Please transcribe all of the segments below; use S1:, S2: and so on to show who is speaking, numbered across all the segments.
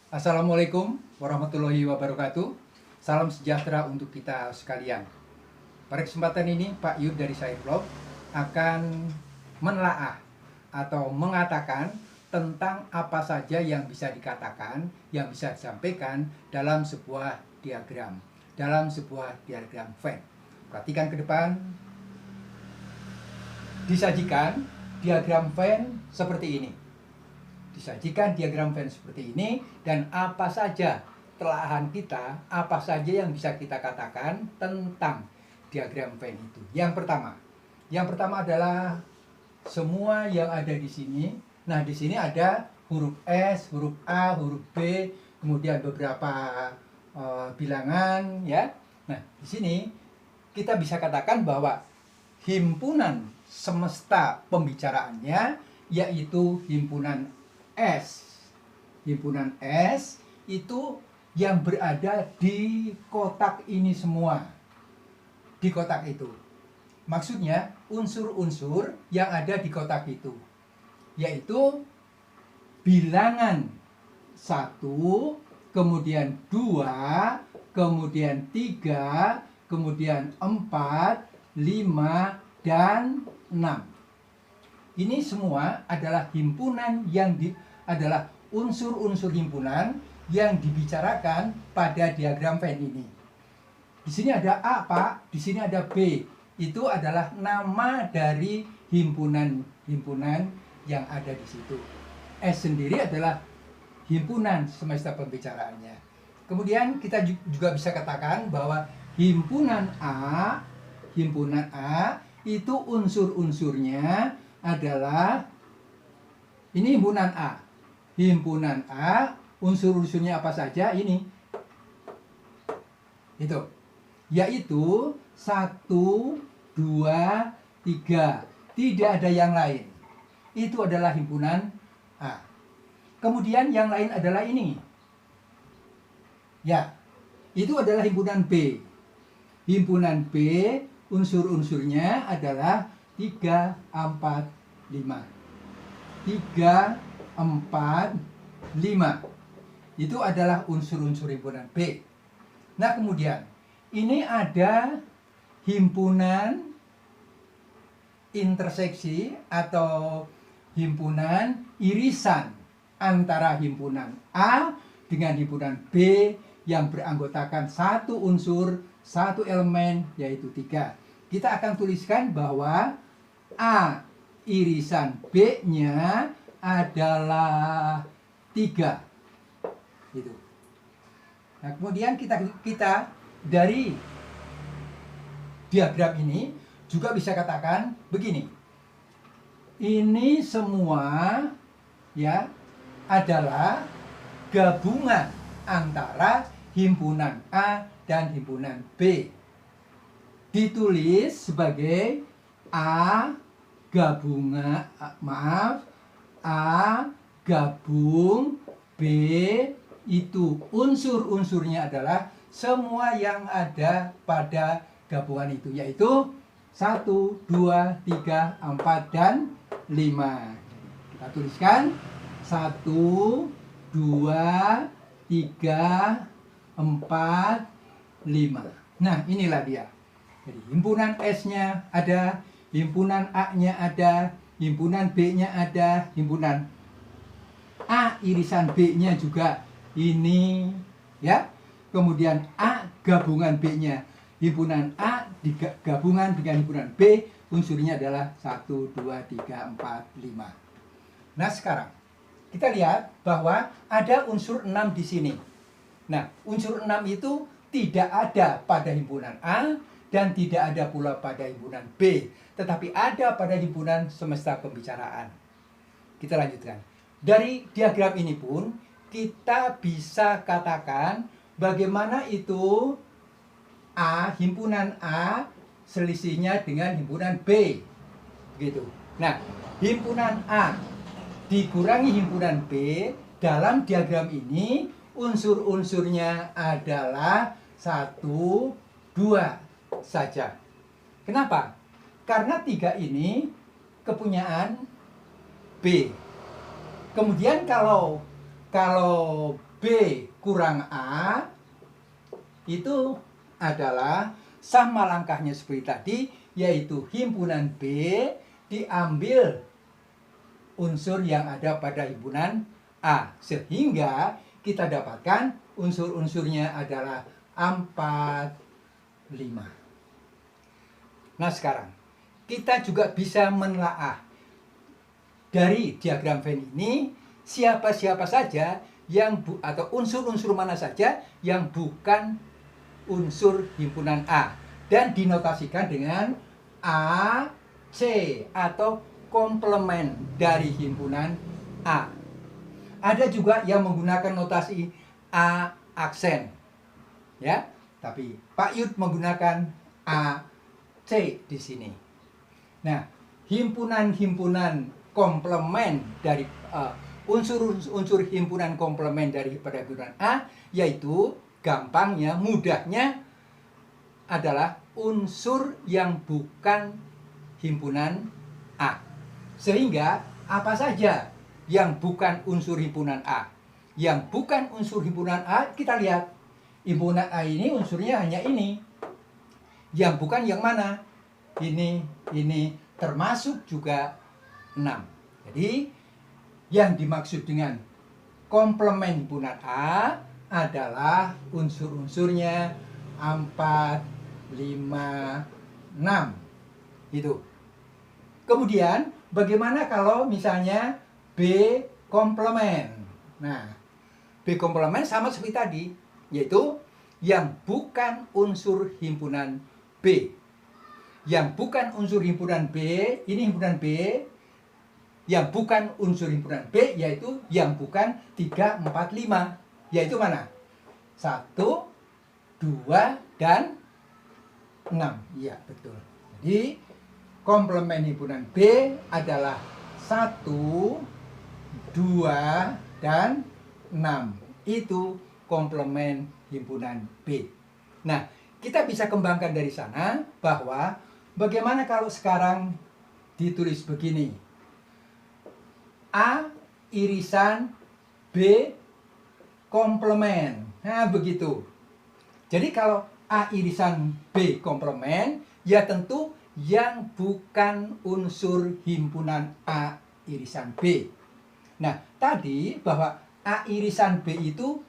S1: Assalamualaikum warahmatullahi wabarakatuh. Salam sejahtera untuk kita sekalian. Pada kesempatan ini, Pak Yud dari SciVlog akan menelaah atau mengatakan tentang apa saja yang bisa dikatakan, yang bisa disampaikan dalam sebuah diagram, Venn. Perhatikan ke depan. Disajikan diagram Venn seperti ini. Dan apa saja telahan kita, apa saja yang bisa kita katakan tentang diagram Venn itu. Yang pertama adalah semua yang ada di sini. Nah, di sini ada huruf S, huruf A, huruf B, kemudian beberapa bilangan, ya. Nah, di sini kita bisa katakan bahwa himpunan semesta pembicaraannya yaitu himpunan S. Himpunan S itu yang berada di kotak ini semua. Di kotak itu. Maksudnya unsur-unsur yang ada di kotak itu. Yaitu bilangan 1, kemudian 2, kemudian 3, kemudian 4, 5, dan 6. Ini semua adalah himpunan adalah unsur-unsur himpunan yang dibicarakan pada diagram Venn ini. Di sini ada A, Pak, di sini ada B. Itu adalah nama dari himpunan-himpunan yang ada di situ. S sendiri adalah himpunan semesta pembicaraannya. Kemudian kita juga bisa katakan bahwa himpunan A itu unsur-unsurnya adalah ini himpunan A. Himpunan A, unsur-unsurnya apa saja ini? Itu. Yaitu 1, 2, 3. Tidak ada yang lain. Itu adalah himpunan A. Kemudian yang lain adalah ini. Ya, itu adalah himpunan B. Himpunan B, unsur-unsurnya adalah 3, 4, 5. 3, 4, 5. Itu adalah unsur-unsur himpunan B. Nah, kemudian ini ada himpunan interseksi atau himpunan irisan antara himpunan A dengan himpunan B yang beranggotakan satu unsur, satu elemen, yaitu 3. Kita akan tuliskan bahwa A irisan B-nya adalah 3. Gitu. Nah, kemudian kita dari diagram ini juga bisa katakan begini. Ini semua ya adalah gabungan antara himpunan A dan himpunan B. Ditulis sebagai A gabung B, itu unsur-unsurnya adalah semua yang ada pada gabungan itu, yaitu 1, 2, 3, 4, dan 5. Kita tuliskan 1, 2, 3, 4, 5. Nah, inilah dia. Jadi himpunan S-nya ada, himpunan A-nya ada, himpunan B-nya ada, himpunan A irisan B-nya juga ini, ya. Kemudian A gabungan B-nya, himpunan A digabungan dengan himpunan B, unsurnya adalah 1, 2, 3, 4, 5. Nah, sekarang kita lihat bahwa ada unsur 6 di sini. Nah, unsur 6 itu tidak ada pada himpunan A dan tidak ada pula pada himpunan B, tetapi ada pada himpunan semesta pembicaraan. Kita lanjutkan. Dari diagram ini pun kita bisa katakan bagaimana itu A, himpunan A selisihnya dengan himpunan B. Begitu. Nah, himpunan A dikurangi himpunan B dalam diagram ini unsur-unsurnya adalah 1, 2 saja. Kenapa? Karena 3 ini kepunyaan B. Kemudian kalau kalau B kurang A itu adalah sama langkahnya seperti tadi, yaitu himpunan B diambil unsur yang ada pada himpunan A, sehingga kita dapatkan unsur-unsurnya adalah 4, 5. Nah sekarang kita juga bisa menelaah dari diagram Venn ini siapa-siapa saja yang atau unsur-unsur mana saja yang bukan unsur himpunan A, dan dinotasikan dengan A, C atau komplement dari himpunan A. Ada juga yang menggunakan notasi A aksen, ya. Tapi Pak Yud menggunakan A, C di sini. Nah, himpunan-himpunan komplement dari unsur-unsur himpunan komplement dari pada himpunan A, yaitu gampangnya, mudahnya adalah unsur yang bukan himpunan A. Sehingga apa saja yang bukan unsur himpunan A? Yang bukan unsur himpunan A, kita lihat. Himpunan A ini unsurnya hanya ini. Yang bukan yang mana? Ini, termasuk juga 6. Jadi, yang dimaksud dengan komplement himpunan A adalah unsur-unsurnya 4, 5, 6. Itu. Kemudian, bagaimana kalau misalnya B komplement? Nah, B komplement sama seperti tadi, yaitu yang bukan unsur himpunan B. Yang bukan unsur himpunan B, ini himpunan B. Yang bukan unsur himpunan B, yaitu yang bukan 3, 4, 5. Yaitu mana? 1, 2, dan 6. Iya, betul. Jadi, komplement himpunan B adalah 1, 2, dan 6. Itu komplement himpunan B. Nah, kita bisa kembangkan dari sana bahwa bagaimana kalau sekarang ditulis begini. A irisan B komplement. Nah, begitu. Jadi kalau A irisan B komplement, ya tentu yang bukan unsur himpunan A irisan B. Nah, tadi bahwa A irisan B itu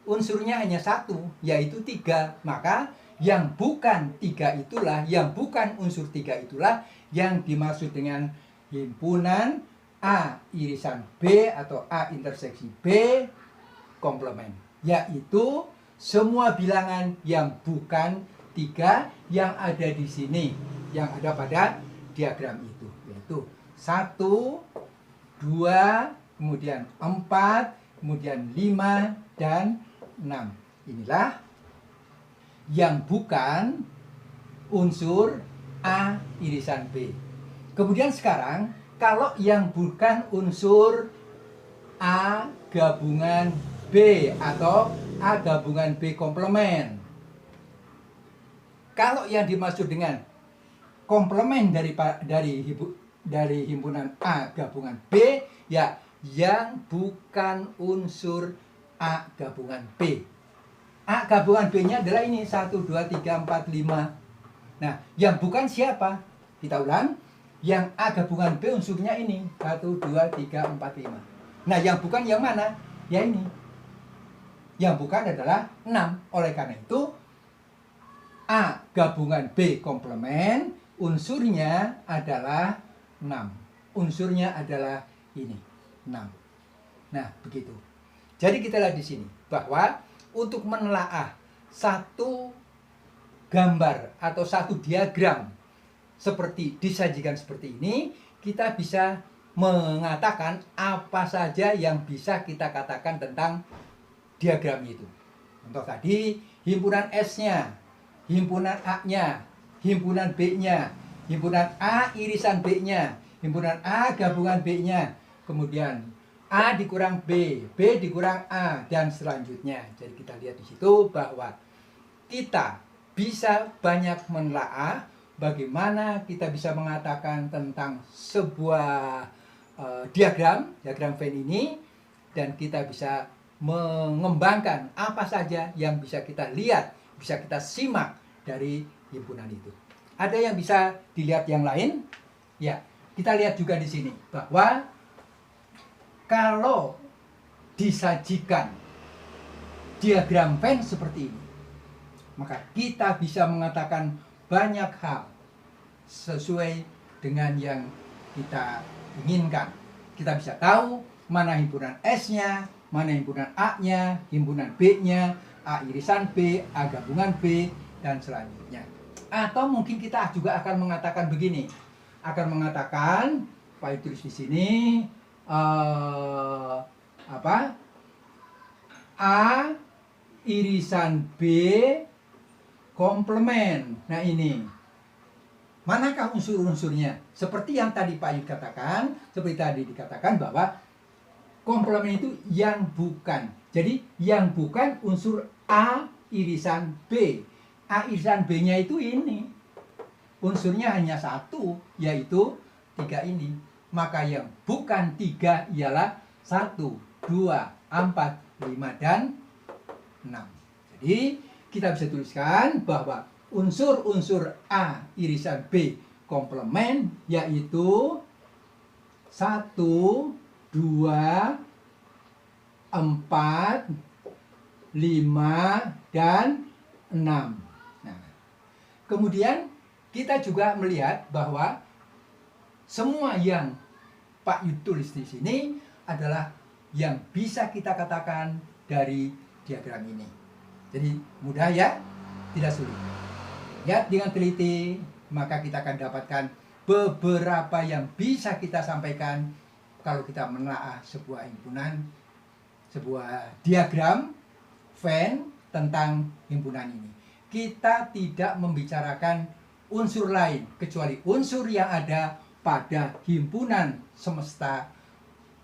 S1: unsurnya hanya 1, yaitu 3. Maka yang bukan 3 itulah, yang bukan unsur 3 itulah yang dimaksud dengan himpunan A irisan B atau A interseksi B komplement. Yaitu semua bilangan yang bukan 3 yang ada di sini, yang ada pada diagram itu, yaitu 1, 2, kemudian 4, kemudian 5, dan 6. Inilah yang bukan unsur A irisan B. Kemudian sekarang, kalau yang bukan unsur A gabungan B atau A gabungan B komplement. Kalau yang dimaksud dengan komplement dari himpunan A gabungan B, ya yang bukan unsur A gabungan B. A gabungan B-nya adalah ini 1, 2, 3, 4, 5. Nah, yang bukan siapa? Kita ulang. Yang A gabungan B unsurnya ini 1, 2, 3, 4, 5. Nah, yang bukan yang mana? Ya ini. Yang bukan adalah 6. Oleh karena itu A gabungan B komplement unsurnya adalah 6. Unsurnya adalah ini 6. Nah, begitu. Jadi kita lihat di sini bahwa untuk menelaah satu gambar atau satu diagram seperti disajikan seperti ini, kita bisa mengatakan apa saja yang bisa kita katakan tentang diagram itu. Contoh tadi, himpunan S-nya, himpunan A-nya, himpunan B-nya, himpunan A irisan B-nya, himpunan A gabungan B-nya, kemudian A dikurang B, B dikurang A, dan selanjutnya. Jadi kita lihat di situ bahwa kita bisa banyak menelaah bagaimana kita bisa mengatakan tentang sebuah diagram Venn ini dan kita bisa mengembangkan apa saja yang bisa kita lihat, bisa kita simak dari himpunan itu. Ada yang bisa dilihat yang lain? Ya, kita lihat juga di sini bahwa kalau disajikan diagram Venn seperti ini, maka kita bisa mengatakan banyak hal sesuai dengan yang kita inginkan. Kita bisa tahu mana himpunan S-nya, mana himpunan A-nya, himpunan B-nya, A irisan B, A gabungan B, dan selanjutnya. Atau mungkin kita juga akan mengatakan begini, akan mengatakan, Pak tulis di sini, A irisan B komplement. Nah ini, manakah unsur-unsurnya? Seperti yang tadi Pak Yud katakan, seperti tadi dikatakan bahwa komplement itu yang bukan. Jadi yang bukan unsur A irisan B. A irisan B-nya itu ini. Unsurnya hanya satu, yaitu 3 ini. Maka yang bukan 3 ialah 1, 2, 4, 5, dan 6. Jadi kita bisa tuliskan bahwa unsur-unsur A irisan B komplement yaitu 1, 2, 4, 5, dan 6. Nah, kemudian kita juga melihat bahwa semua yang Pak Yud tulis di sini adalah yang bisa kita katakan dari diagram ini. Jadi mudah ya, tidak sulit. Ya, dengan teliti maka kita akan dapatkan beberapa yang bisa kita sampaikan kalau kita menelaah sebuah himpunan, sebuah diagram Venn tentang himpunan ini. Kita tidak membicarakan unsur lain kecuali unsur yang ada pada himpunan semesta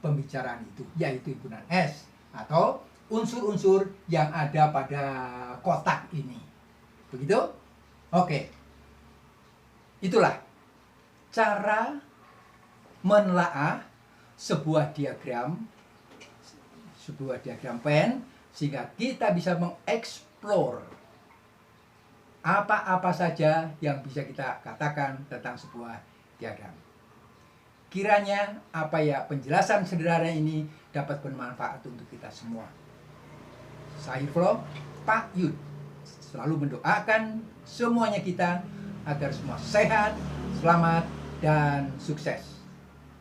S1: pembicaraan itu, yaitu himpunan S atau unsur-unsur yang ada pada kotak ini. Begitu? Oke. Itulah cara menelaah sebuah diagram Venn sehingga kita bisa mengeksplor apa-apa saja yang bisa kita katakan tentang sebuah diagram. Kiranya penjelasan sederhana ini dapat bermanfaat untuk kita semua. Saya Pak Yud selalu mendoakan semuanya kita agar semua sehat, selamat, dan sukses.